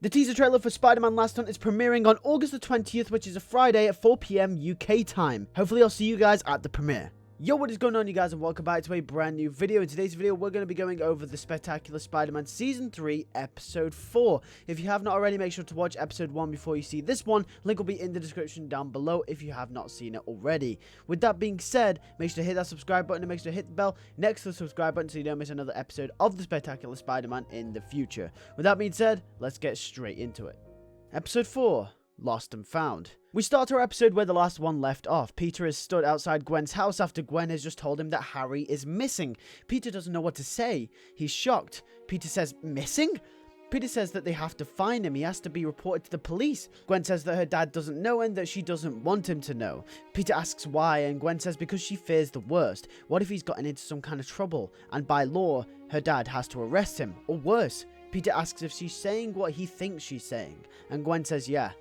The teaser trailer for Spider-Man Last Hunt is premiering on August the 20th, which is a Friday at 4 PM UK time. Hopefully I'll see you guys at the premiere. Yo, what is going on, you guys, and welcome back to a brand new video. In today's video, we're going to be going over the Spectacular Spider-Man Season 3, Episode 4. If you have not already, make sure to watch Episode 1 before you see this one. Link will be in the description down below if you have not seen it already. With that being said, make sure to hit that subscribe button and make sure to hit the bell next to the subscribe button so you don't miss another episode of the Spectacular Spider-Man in the future. With that being said, let's get straight into it. Episode 4. Lost and Found. We start our episode where the last one left off. Peter is stood outside Gwen's house after Gwen has just told him that Harry is missing. Peter doesn't know what to say. He's shocked. Peter says, "Missing?" Peter says that they have to find him. He has to be reported to the police. Gwen says that her dad doesn't know and that she doesn't want him to know. Peter asks why, and Gwen says because she fears the worst. What if he's gotten into some kind of trouble, and by law, her dad has to arrest him, or worse? Peter asks if she's saying what he thinks she's saying, and Gwen says yeah.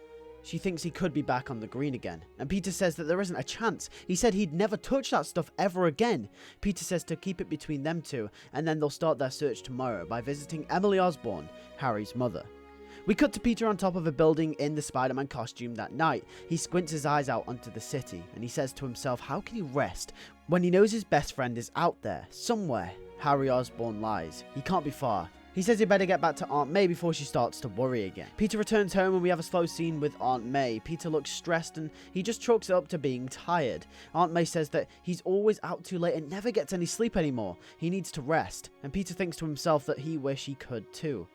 She thinks he could be back on the green again, and Peter says that there isn't a chance. He said he'd never touch that stuff ever again. Peter says to keep it between them two, and then they'll start their search tomorrow by visiting Emily Osborne, Harry's mother. We cut to Peter on top of a building in the Spider-Man costume that night. He squints his eyes out onto the city, and he says to himself, how can he rest when he knows his best friend is out there, somewhere? Harry Osborne lies. He can't be far. He says he better get back to Aunt May before she starts to worry again. Peter returns home and we have a slow scene with Aunt May. Peter looks stressed and he just chalks it up to being tired. Aunt May says that he's always out too late and never gets any sleep anymore. He needs to rest, and Peter thinks to himself that he wish he could too.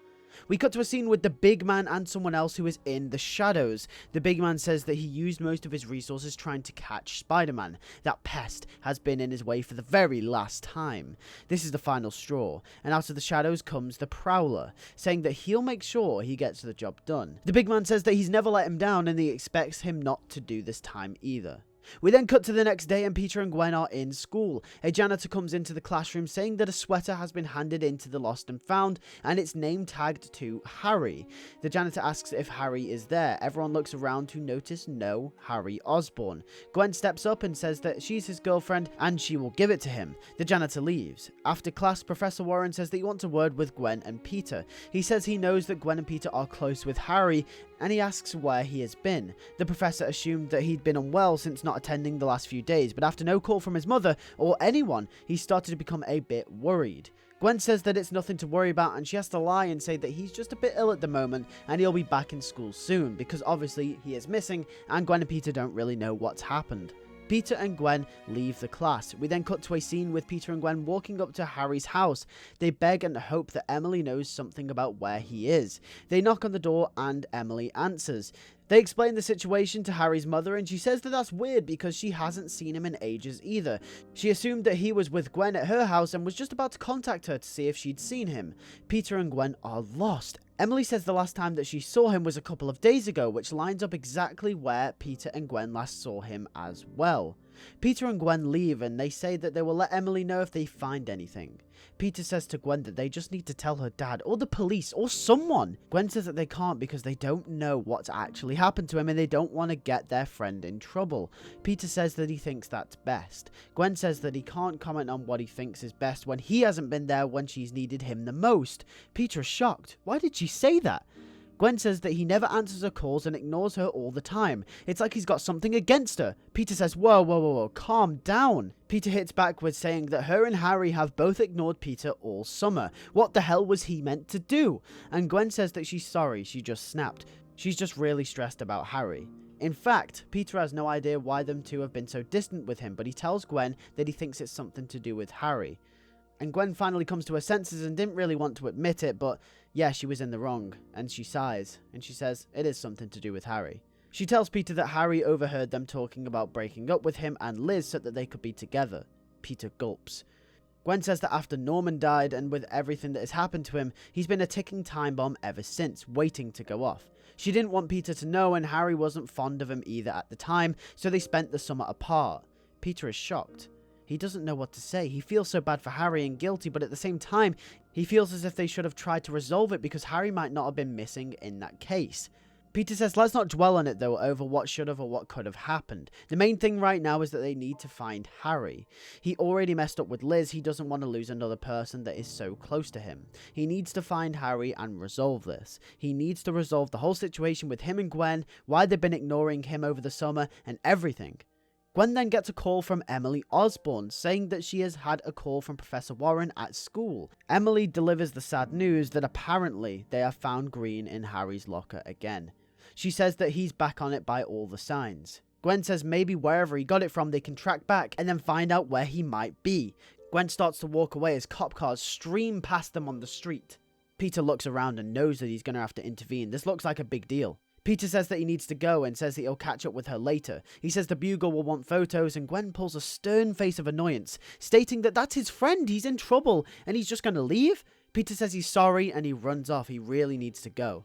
We cut to a scene with the big man and someone else who is in the shadows. The big man says that he used most of his resources trying to catch Spider-Man. That pest has been in his way for the very last time. This is the final straw, and out of the shadows comes the Prowler, saying that he'll make sure he gets the job done. The big man says that he's never let him down and he expects him not to do this time either. We then cut to the next day and Peter and Gwen are in school. A janitor comes into the classroom saying that a sweater has been handed into the Lost and Found and it's name tagged to Harry. The janitor asks if Harry is there. Everyone looks around to notice no Harry Osborne. Gwen steps up and says that she's his girlfriend and she will give it to him. The janitor leaves. After class, Professor Warren says that he wants a word with Gwen and Peter. He says he knows that Gwen and Peter are close with Harry and he asks where he has been. The professor assumed that he'd been unwell since not attending the last few days, but after no call from his mother or anyone, he started to become a bit worried. Gwen says that it's nothing to worry about and she has to lie and say that he's just a bit ill at the moment and he'll be back in school soon because obviously he is missing and Gwen and Peter don't really know what's happened. Peter and Gwen leave the class. We then cut to a scene with Peter and Gwen walking up to Harry's house. They beg and hope that Emily knows something about where he is. They knock on the door and Emily answers. They explain the situation to Harry's mother and she says that that's weird because she hasn't seen him in ages either. She assumed that he was with Gwen at her house and was just about to contact her to see if she'd seen him. Peter and Gwen are lost. Emily says the last time that she saw him was a couple of days ago, which lines up exactly where Peter and Gwen last saw him as well. Peter and Gwen leave and they say that they will let Emily know if they find anything. Peter says to Gwen that they just need to tell her dad or the police or someone. Gwen says that they can't because they don't know what's actually happened to him and they don't want to get their friend in trouble. Peter says that he thinks that's best. Gwen says that he can't comment on what he thinks is best when he hasn't been there when she's needed him the most. Peter is shocked. Why did she say that? Gwen says that he never answers her calls and ignores her all the time. It's like he's got something against her. Peter says, whoa, calm down. Peter hits back with saying that her and Harry have both ignored Peter all summer. What the hell was he meant to do? And Gwen says that she's sorry, she just snapped. She's just really stressed about Harry. In fact, Peter has no idea why them two have been so distant with him, but he tells Gwen that he thinks it's something to do with Harry. And Gwen finally comes to her senses and didn't really want to admit it, but yeah, she was in the wrong. And she sighs, and she says it is something to do with Harry. She tells Peter that Harry overheard them talking about breaking up with him and Liz so that they could be together. Peter gulps. Gwen says that after Norman died and with everything that has happened to him, he's been a ticking time bomb ever since, waiting to go off. She didn't want Peter to know and Harry wasn't fond of him either at the time, so they spent the summer apart. Peter is shocked. He doesn't know what to say. He feels so bad for Harry and guilty, but at the same time, he feels as if they should have tried to resolve it because Harry might not have been missing in that case. Peter says let's not dwell on it though over what should have or what could have happened. The main thing right now is that they need to find Harry. He already messed up with Liz, he doesn't want to lose another person that is so close to him. He needs to find Harry and resolve this. He needs to resolve the whole situation with him and Gwen, why they've been ignoring him over the summer, and everything. Gwen then gets a call from Emily Osborne saying that she has had a call from Professor Warren at school. Emily delivers the sad news that apparently they have found Green in Harry's locker again. She says that he's back on it by all the signs. Gwen says maybe wherever he got it from they can track back and then find out where he might be. Gwen starts to walk away as cop cars stream past them on the street. Peter looks around and knows that he's going to have to intervene. This looks like a big deal. Peter says that he needs to go and says that he'll catch up with her later. He says the Bugle will want photos and Gwen pulls a stern face of annoyance, stating that that's his friend, he's in trouble and he's just going to leave. Peter says he's sorry and he runs off, he really needs to go.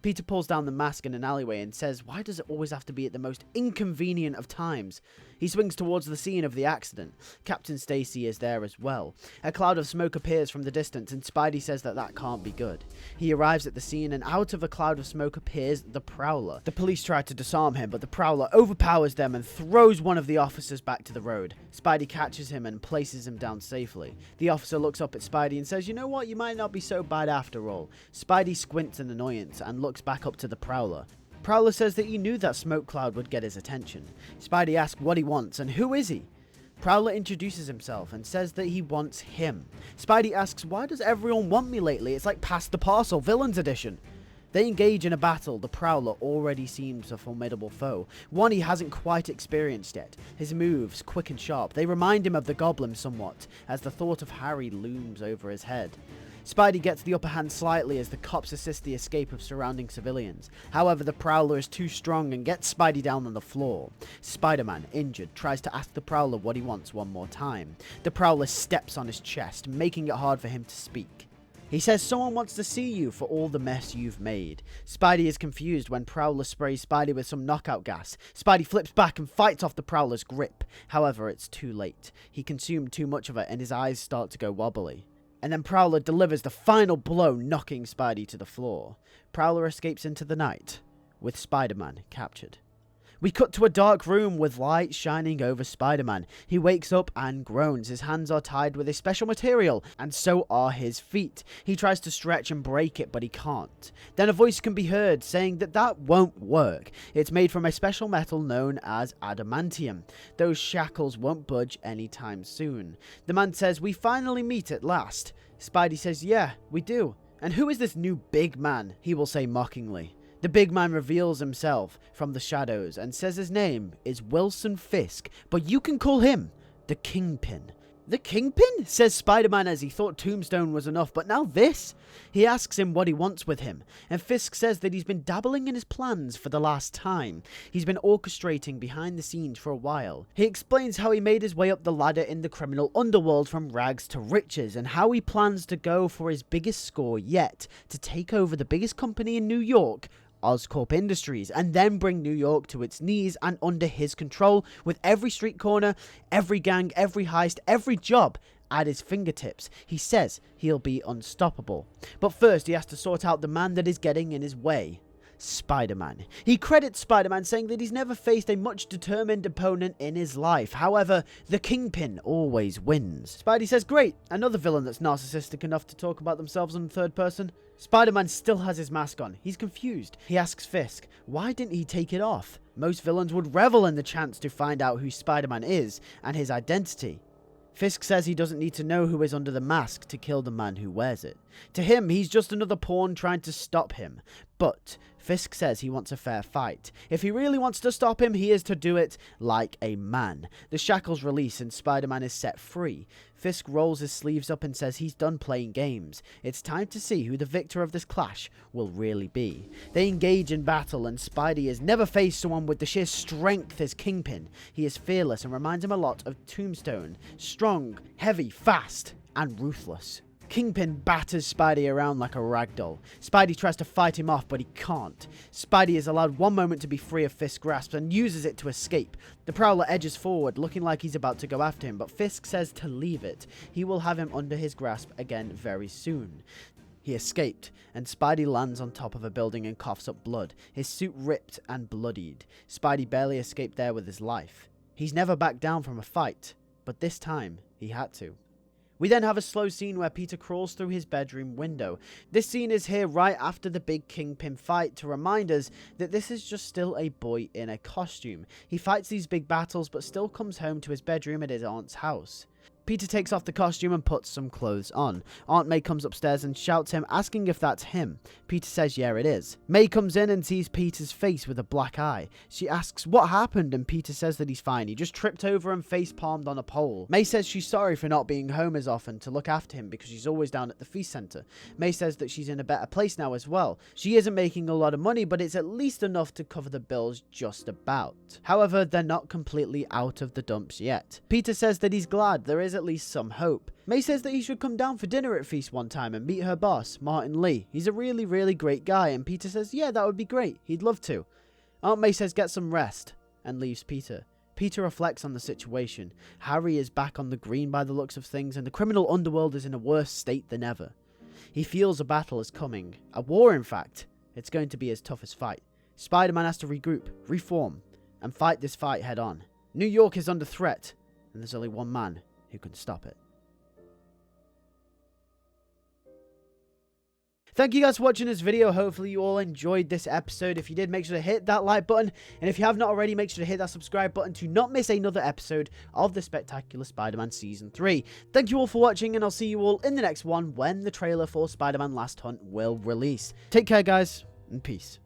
Peter pulls down the mask in an alleyway and says, why does it always have to be at the most inconvenient of times? He swings towards the scene of the accident. Captain Stacy is there as well. A cloud of smoke appears from the distance and Spidey says that that can't be good. He arrives at the scene and out of a cloud of smoke appears the Prowler. The police try to disarm him, but the Prowler overpowers them and throws one of the officers back to the road. Spidey catches him and places him down safely. The officer looks up at Spidey and says, you know what, you might not be so bad after all. Spidey squints in annoyance and looks back up to the Prowler. Prowler says that he knew that smoke cloud would get his attention. Spidey asks what he wants and who is he? Prowler introduces himself and says that he wants him. Spidey asks, why does everyone want me lately? It's like Pass the Parcel, Villains Edition. They engage in a battle. The Prowler already seems a formidable foe, one he hasn't quite experienced yet. His moves, quick and sharp, they remind him of the Goblin somewhat, as the thought of Harry looms over his head. Spidey gets the upper hand slightly as the cops assist the escape of surrounding civilians. However, the Prowler is too strong and gets Spidey down on the floor. Spider-Man, injured, tries to ask the Prowler what he wants one more time. The Prowler steps on his chest, making it hard for him to speak. He says someone wants to see you for all the mess you've made. Spidey is confused when Prowler sprays Spidey with some knockout gas. Spidey flips back and fights off the Prowler's grip. However, it's too late. He consumed too much of it and his eyes start to go wobbly. And then Prowler delivers the final blow, knocking Spidey to the floor. Prowler escapes into the night, with Spider-Man captured. We cut to a dark room with light shining over Spider-Man. He wakes up and groans. His hands are tied with a special material, and so are his feet. He tries to stretch and break it, but he can't. Then a voice can be heard saying that that won't work. It's made from a special metal known as adamantium. Those shackles won't budge anytime soon. The man says, we finally meet at last. Spidey says, yeah, we do. And who is this new big man? He will say mockingly. The big man reveals himself from the shadows and says his name is Wilson Fisk, but you can call him the Kingpin. The Kingpin? Says Spider-Man as he thought Tombstone was enough, but now this? He asks him what he wants with him, and Fisk says that he's been dabbling in his plans for the last time. He's been orchestrating behind the scenes for a while. He explains how he made his way up the ladder in the criminal underworld from rags to riches, and how he plans to go for his biggest score yet, to take over the biggest company in New York, Oscorp Industries, and then bring New York to its knees and under his control, with every street corner, every gang, every heist, every job at his fingertips. He says he'll be unstoppable. But first he has to sort out the man that is getting in his way. Spider-Man. He credits Spider-Man, saying that he's never faced a much determined opponent in his life. However, the Kingpin always wins. Spidey says, great, another villain that's narcissistic enough to talk about themselves in third person. Spider-Man still has his mask on. He's confused. He asks Fisk, why didn't he take it off? Most villains would revel in the chance to find out who Spider-Man is and his identity. Fisk says he doesn't need to know who is under the mask to kill the man who wears it. To him, he's just another pawn trying to stop him. But Fisk says he wants a fair fight. If he really wants to stop him, he is to do it like a man. The shackles release and Spider-Man is set free. Fisk rolls his sleeves up and says he's done playing games. It's time to see who the victor of this clash will really be. They engage in battle, and Spidey has never faced someone with the sheer strength as Kingpin. He is fearless and reminds him a lot of Tombstone. Strong, heavy, fast, and ruthless. Kingpin batters Spidey around like a ragdoll. Spidey tries to fight him off, but he can't. Spidey is allowed one moment to be free of Fisk's grasp and uses it to escape. The Prowler edges forward, looking like he's about to go after him, but Fisk says to leave it. He will have him under his grasp again very soon. He escaped, and Spidey lands on top of a building and coughs up blood, his suit ripped and bloodied. Spidey barely escaped there with his life. He's never backed down from a fight, but this time he had to. We then have a slow scene where Peter crawls through his bedroom window. This scene is here right after the big Kingpin fight to remind us that this is just still a boy in a costume. He fights these big battles but still comes home to his bedroom at his aunt's house. Peter takes off the costume and puts some clothes on. Aunt May comes upstairs and shouts him, asking if that's him. Peter says yeah it is. May comes in and sees Peter's face with a black eye. She asks what happened and Peter says that he's fine. He just tripped over and face-palmed on a pole. May says she's sorry for not being home as often to look after him because she's always down at the feast center. May says that she's in a better place now as well. She isn't making a lot of money, but it's at least enough to cover the bills just about. However, they're not completely out of the dumps yet. Peter says that he's glad there is at least some hope. May says that he should come down for dinner at Feast one time and meet her boss, Martin Lee. He's a really great guy, and Peter says yeah, that would be great. He'd love to. Aunt May says get some rest and leaves Peter. Peter reflects on the situation. Harry is back on the green by the looks of things, and the criminal underworld is in a worse state than ever. He feels a battle is coming. A war, in fact. It's going to be his toughest fight. Spider-Man has to regroup, reform, and fight this fight head on. New York is under threat, and there's only one man who can stop it. Thank you guys for watching this video. Hopefully you all enjoyed this episode. If you did, make sure to hit that like button. And if you have not already, make sure to hit that subscribe button to not miss another episode of the Spectacular Spider-Man Season 3. Thank you all for watching, and I'll see you all in the next one when the trailer for Spider-Man Last Hunt will release. Take care, guys, and peace.